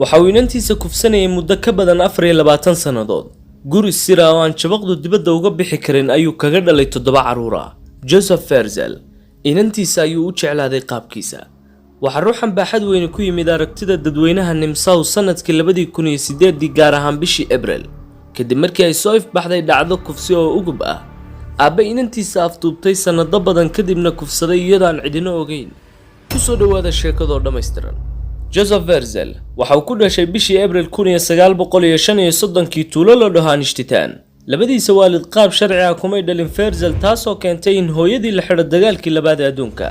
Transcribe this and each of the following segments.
waxa uu inantiisa kufsanayay muddo ka badan 24 sanadood. guri sir ah oo aan jabaqdu dibadda uga bixi karin ayuu kaga dhalay 7 caruur ah. Joseph Ferzel inantiisa ayuu u jeclaaday qaabkiisa. waxa ruuxan baaxad weyn ku yimid aragtida dadweynaha Nimsaw sanadkii 2008 gaar ahaan bishii Abriil, kadib markii ay soo ifbaxday dhacdo kufsi oo ugub ah. aabbe inantiisa afduubtay sanado badan kadibna kufsaday iyadoo aan cidina ogeyn. ku soo dhawaada sheekadoo dhammaystiran. Joseph Ferzel waxa uu ku dhashay bishii Abriil 1935 tuulo la dhaho Anishtitaan. labadiisa waalid qaab sharci ah kumay dhalin Ferzel, taasoo keentay in hooyadii la xidho dagaalkii labaad ee adduunka.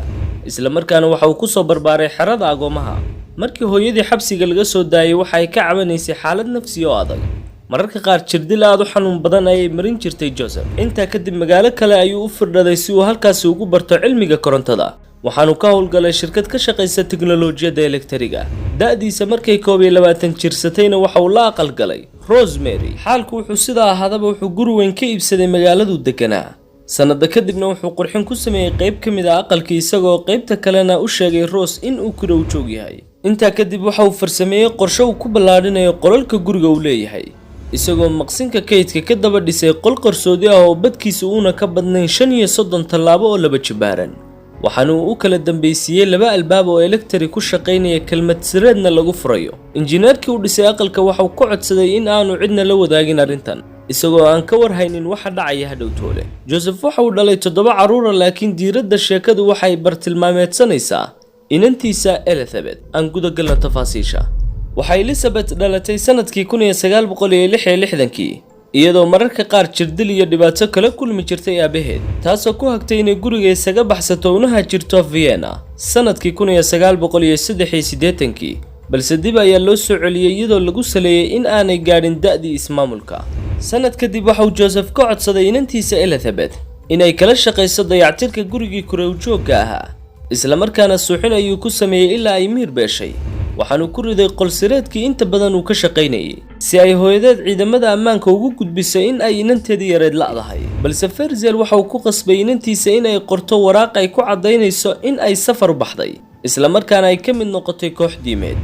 isla markaana waxa uu ku soo barbaaray xerada agoomaha. markii hooyadii xabsiga laga soo daayay waxa ay ka cabanaysay xaalad nafsi oo adag. mararka qaar jirdil aad u xanuun badan ayay marin jirtay Joseph. intaa kadib magaalo kale ayuu u firdhaday si uu halkaas ugu barto cilmiga korontada. waxaanu ka howlgalay shirkad ka shaqeysa tiknoolajiyada elektriga. da'diisa markay 22 jirsatayna waxa uu la aqal galay Rosemary. xaalku wuxuu sidaa ahaadaba wuxuu guri weyn ka iibsaday magaaladu deganaa. sanada kadibna wuxuu qurxin ku sameeyay qayb ka mid ah aqalkii, isagoo qaybta kalena u sheegay Rose in uu ku dhow joog yahay. intaa kadib waxa uu farsameeyay qorshe uu ku ballaadhinayo qolalka guriga uu leeyahay, isagoo maqsinka kaydka ka daba dhisay qol qarsoodi ah oo badkiisa uuna ka badnayn 35 tallaabo oo laba jibaaran. waxaana uu u kala dambaysiiyay 2 albaab oo electric ku shaqeynaya kelmad sireedna lagu furayo. injineerkii u dhisay aqalka waxa uu ku codsaday in aanu cidna la wadaagin arrintan, isagoo aan ka warhaynin waxa dhacaya hadhow toole. Joseph waxa uu dhalay 7 caruur, laakiin diiradda sheekadu waxay bartilmaameedsanaysaa inantiisa Elizabeth. aan guda galno tafaasiisha. waxa Elizabeth dhalatay sanadkii 1966 iyadoo mararka qaar jirdil iyo dhibaato kala kulmi jirtay aabaheed, taasoo ku hagtay inay guriga isaga baxsato una jirto Vienna sanadkii 1983, balse dib ayaa loo soo celiyay iyadoo lagu saleeyay in aanay gaadhin da'dii ismaamulka. sanad kadib waxa uu Joseph ka codsaday inantiisa Elizabeth inay kala shaqeyso dayactirka gurigii kureewjoogga ahaa, isla markaana suuxin ayuu ku sameeyay ilaa ay miir beeshay. waxaanu ku riday qol sireedkii inta badan uu ka shaqeynayay si ay hooyadeed ciidamada ammaanka ugu gudbisay in ay inanteedii yareed la'dahay. balse Ferzel waxa uu ku qasbay inantiisa in ay qorto waraaq ay ku cadaynayso in ay safar baxday, isla markaana ay ka mid noqotay koox diimeed.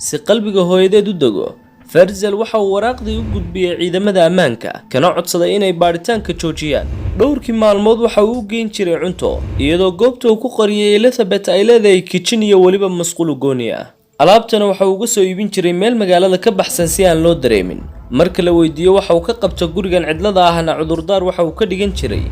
si qalbiga hooyadeed u dego, Ferzel waxa uu waraaqdii u gudbiyay ciidamada ammaanka, kana codsaday inay baaritaanka joojiyaan. dhowrkii maalmood waxa uu u geyn jiray cunto, iyadoo goobta uu ku qariyay Elizabeth ay leedahay kitchen iyo waliba masquul gooni ah. alaabtana waxa uu uga soo iibin jiray meel magaalada ka baxsan si aan loo dareemin. marka la weydiiyo waxa uu ka qabto gurigan cidlada ahna cudurdaar waxa uu ka dhigan jiray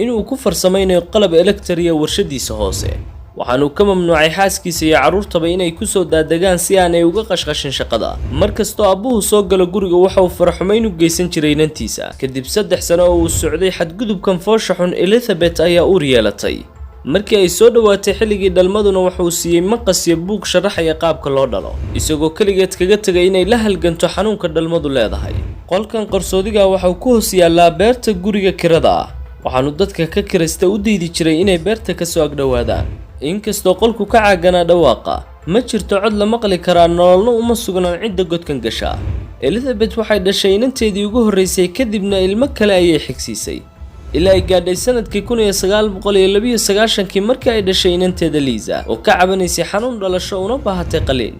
inuu ku farsameynayo qalab elektriya warshadiisa hoose. waxaanu ka mamnuucay xaaskiisa iyo caruurtaba inay ku soo daadegaan si aanay uga qashqashin shaqada. markastoo aabbuhu soo galo guriga waxa uu faraxumayn u geysan jiray inantiisa. kadib 3 sano oo uu socday xadgudubkan foosha xun, Elizabeth ayaa uur yeelatay. markii ay soo dhawaatay xilligii dhalmaduna waxa uu siiyey maqas iyo buug sharaxaya qaabka loo dhalo, isagoo kaligeed kaga tagay inay la halganto xanuunka dhalmadu leedahay. qolkan qarsoodiga waxa uu ku hoos yaallaa beerta guriga kirada ah, waxaanu dadka ka kiraysta u diidi jiray inay beerta ka soo agdhowaadaan. inkastoo qolku ka caaganaa dhawaaqa, ma jirto cod la maqli karaa, nololna uma sugnaan cidda godkan gasha. Elizabeth waxay dhashay inanteedii ugu horreysay, kadibna ilmo kale ayay xigsiisay ilaa ay gaadhay sanadkii 1992 markii ay dhashay inanteeda Liza oo ka cabanaysay xanuun dhalasho una baahatay qaliin.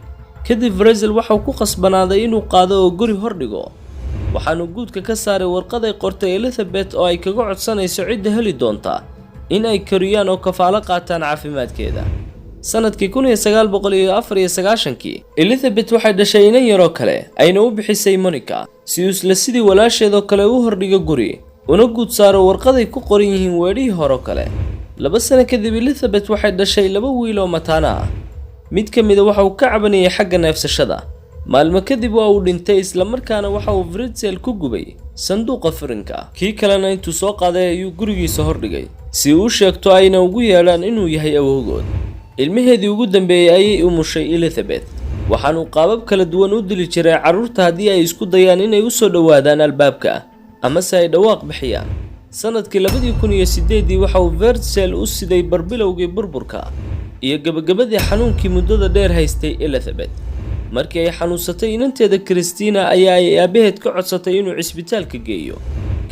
kadib Ferzel waxa uu ku qasbanaaday inuu qaado oo guri hor dhigo. waxaanu guudka ka saaray warqad ay qortay Elizabeth oo ay kaga codsanayso cidda heli doonta in ay kariyaan oo kafaalo qaataan caafimaadkeeda. sanadkii 1994 Elizabeth waxay dhashay inan yaroo kale, ayna u bixisay Monica si uu isla sidii walaasheedoo kale u hordhigo guri una guud saaro warqad ay ku qoran yihiin weedhihii hore kale. 2 sano kadib Elizabeth waxay dhashay 2 wiil oo mataana ah. mid ka mid ah waxa uu ka cabanayay xagga neefsashada. maalmo kadib waa uu dhintay, isla markaana waxa uu Ferzel ku gubay sanduuqa firinka. kii kalena intuu soo qaaday ayuu gurigiisa hordhigay si uu sheegto ayna ugu yeedhaan inuu yahay awowgood. ilmaheedii ugu dambeeyay ayay umushay Elizabeth. waxaanu qaabab kala duwan u dili jiray caruurta haddii ay isku dayaan inay u soo dhawaadaan albaabka ama si ay dhawaaq bixiyaan. sanadkii 2008 waxa uu Ferzel u siday barbilowgii burburka iyo gabagabadii xanuunkii muddada dheer haystay Elizabeth. markii ay xanuunsatay inanteeda Christina ayaa ay aabaheed ka codsatay inuu cisbitaalka geeyo.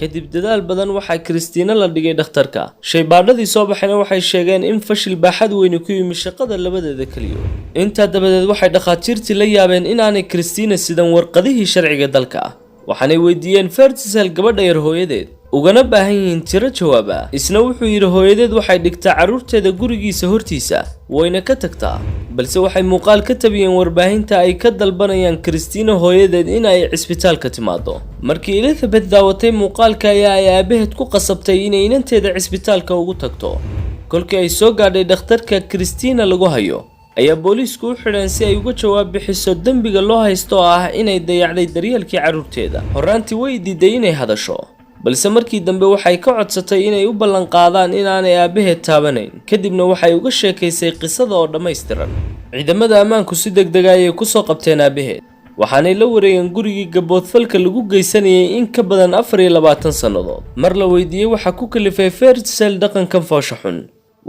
kadib dadaal badan waxaa Christina la dhigay dhakhtarka. Shaybaadhadii soo baxayna waxay sheegeen in fashil baaxad weyn ku yimi shaqada labadeeda kaliyo. Inta dabadeed waxay dhakhaatiirtii la yaabeen in aanay Christina sidan warqadihii sharciga dalka. waxaanay weydiiyeen Fertisel gabadha yar hooyadeed ugana baahan yihiin tiro jawaab ah. Isna wuxuu yiri hooyadeed waxay dhigtaa caruurteeda gurigiisa hortiisa wayna ka tagtaa, balse waxay muuqaal ka tabiyeen warbaahinta ay ka dalbanayaan Christina hooyadeed in ay cisbitaalka timaado. Markii Elizabeth daawatay muuqaalka ayaa ay aabaheed ku qasabtay inay inanteeda cisbitaalka ugu tagto. kolkii ay soo gaadhay dhakhtarka Christina lagu hayo ayaa booliisku u xidhan si ay uga jawaab bixiso dambiga loo haysto oo ah inay dayacday daryeelkii caruurteeda. Horaantii way diiday inay hadasho, balse markii dambe waxay ka codsatay inay u ballan qaadaan inaanay aabaheed taabanayn. kadibna waxay uga sheekaysay qisada oo dhammaystiran. ciidamada ammaanku si degdeg ah ayay ku soo qabteen aabaheed, waxaanay la wareegeen gurigii gaboodfalka lagu geysanayay in ka badan 24 sannadood. mar la weydiiyey waxa ku kalifay Fertisel dhaqankan foosha xun,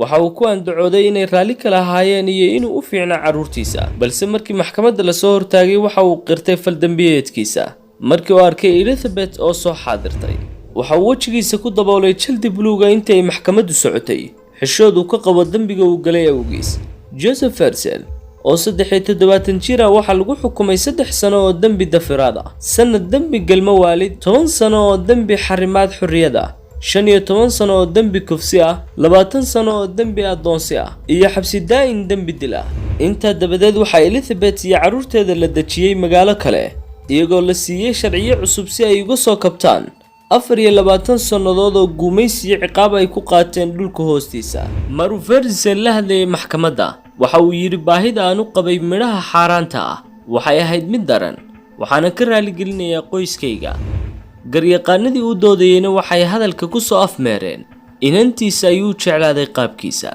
waxa uu ku andacooday inay raali kala ahaayeen iyo inuu u fiicnaa caruurtiisa, balse markii maxkamadda la soo hortaagay waxa uu qirtay faldambiyeedkiisa. markii uu arkay Elizabeth oo soo xaadirtay, waxa uu wajigiisa ku daboolay jaldi buluuga intii ay maxkamaddu socotay, xishood uu ka qabo dambiga uu galay awgiis. Joseph Fertisel oo 73 jir ah waxa lagu xukumay 3 sano oo dambi dafiraad ah, sanad dambi galmo waalid, 10 sano oo dambi xarimaad xurriyad ah, 15 sano oo dambi kufsi ah, 20 sano oo dambi adoonsi ah, iyo xabsi daa'in dambi dil ah. inta dabadeed waxa Elizabeth iyo caruurteeda la dajiyay magaalo kale, iyagoo la siiyay sharciyo cusub si ay uga soo kabtaan 24 sannadood oo gumaysi iyo ciqaab ay ku qaateen dhulka hoostiisa. maruu Fertisel la hadlayay maxkamadda, waxa uu yiri baahida aan u qabay midhaha xaaraanta ah waxay ahayd mid daran, waxaana ka raali gelinayaa qoyskayga. garyaqaanadii u doodayayna waxay hadalka ku soo afmeereen inantiisa ayuu jeclaaday qaabkiisa.